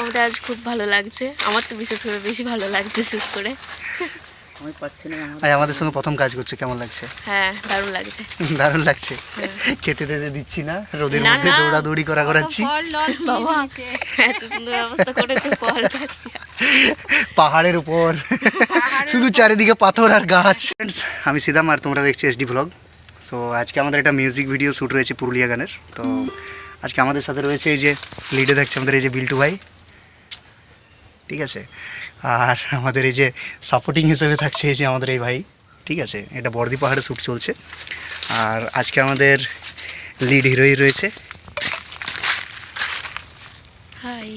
আমাদের আজ খুব ভালো লাগছে, আমার তো বিশেষ করে বেশি ভালো লাগছে শুট করে। আমি পাচ্ছি না। আজ আমাদের সঙ্গে প্রথম কাজ করছে, কেমন লাগছে? হ্যাঁ, দারুণ লাগছে। দারুণ লাগছে। হ্যাঁ। খেতে দিতে দিচ্ছি না, রোদের না, মধ্যে না। দৌড়াদৌড়ি করাচ্ছি। বাবা এত সুন্দর ব্যবস্থা করেছো, ফল খাচ্ছি। পাহাড়ের উপর শুধু চারিদিকে পাথর আর গাছ। Friends, আমি সিদাম আর তোমরা দেখছো এসডি ব্লগ। সো আজকে আমাদের একটা মিউজিক ভিডিও শ্যুট রয়েছে পুরুলিয়া গানের। তো আজকে আমাদের সাথে রয়েছে এই যে লিডে দেখছে আমাদের এই যে বিল্টু ভাই, ঠিক আছে। আর আমাদের এই যে সাপোর্টিং হিসেবে থাকছে এই যে আমাদের এই ভাই, ঠিক আছে। এটা বর্দি পাহাড়ে শ্যুট চলছে। আর আজকে আমাদের লিড হিরোই রয়েছে। হাই,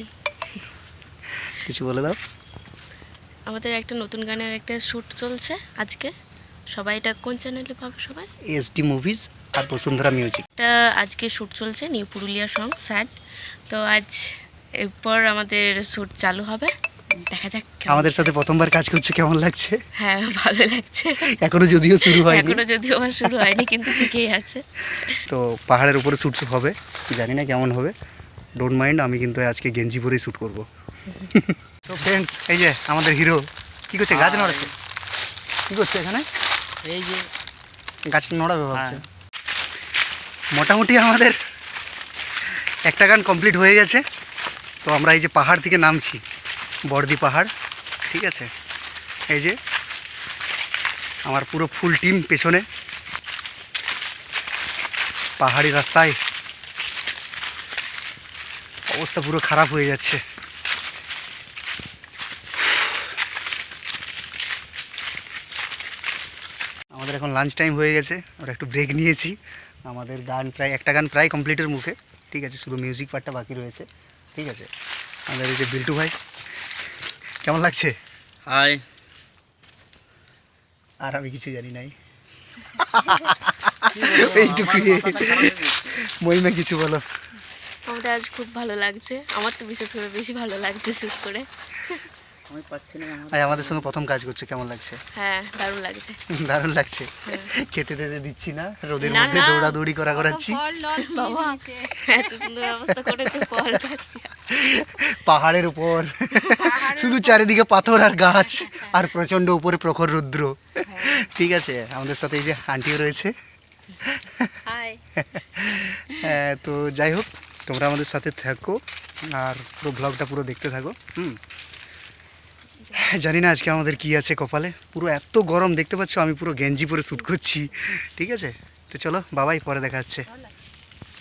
কিছু বলে দাও। আমাদের একটা নতুন গানের একটা শুট চলছে আজকে। সবাই এটা কোন চ্যানেলে পাবো সবাই? এসডি মুভিজ আর বসুন্ধরা মিউজিক। এটা আজকে শুট চলছে নিউ পুরুলিয়া সং স্যাড। তো আজ এরপর আমাদের শুট চালু হবে, দেখা যাক কেমন। আমাদের সাথে প্রথমবার কাজ করছে, কেমন লাগছে? হ্যাঁ, ভালো লাগছে। এখনো যদিও শুরু হয়নি, এখনো যদিও আমার শুরু হয়নি, কিন্তু ঠিকই আছে। তো পাহাড়ের উপরে শ্যুট হবে, জানি না কেমন হবে। ডোন্ট মাইন্ড, আমি কিন্তু আজকে গেঞ্জি পরেই শ্যুট করব। তো ফ্রেন্ডস, এই যে আমাদের হিরো কি করছে? গাছ নড়াচ্ছে। কি করছে এখানে? এই যে গাছ নড়াবে ভাবছে। মোটামুটি আমাদের একটা গান কমপ্লিট হয়ে গেছে। তো আমরা এই যে পাহাড় থেকে নামছি, বর্দি পাহাড়, ঠিক আছে। এই যে আমার পুরো ফুল টিম পেছনে, পাহাড়ি রাস্তায় অবস্থা পুরো খারাপ হয়ে যাচ্ছে। আমাদের এখন লাঞ্চ টাইম হয়ে গেছে, আমরা একটু ব্রেক নিয়েছি। আমাদের গান প্রায় একটা গান প্রায় কমপ্লিটের মুখে, ঠিক আছে। শুধু মিউজিক পার্টটা বাকি রয়েছে, ঠিক আছে। আমাদের এই যে বিল্টু ভাই, কেমন লাগছে? হাই। আর আমি কিছু জানি নাই, এইটুকুই। মহিমা কিছু বলো। আমাদের আজ খুব ভালো লাগছে, আমার তো বিশেষ করে বেশি ভালো লাগছে শুট করে। আমি পাচ্ছি না। আজ আমাদের সঙ্গে প্রথম কাজ করছে, কেমন লাগছে? হ্যাঁ, দারুণ লাগছে। দারুণ লাগছে। হ্যাঁ। খেতে দিতে দিচ্ছি না, রোদের না, মধ্যে না। দৌড়াদৌড়ি করাচ্ছি। বাবা এত সুন্দর ব্যবস্থা করেছো, ফল খাচ্ছি। পাহাড়ের উপর শুধু চারিদিকে পাথর আর গাছ আর প্রচন্ড উপরে প্রখর রৌদ্র, ঠিক আছে। আমাদের সাথে এই যে আন্টিও রয়েছে। হাই। তো যাই হোক, তোমরা আমাদের সাথে থাকো আর পুরো ব্লগটা পুরো দেখতে থাকো। জানি না আজকে আমাদের কি আছে কপালে, পুরো এত গরম দেখতে পাচ্ছ, আমি পুরো গেঞ্জি পরে শ্যুট করছি, ঠিক আছে। তো চলো বাবাই, পরে দেখা যাচ্ছে।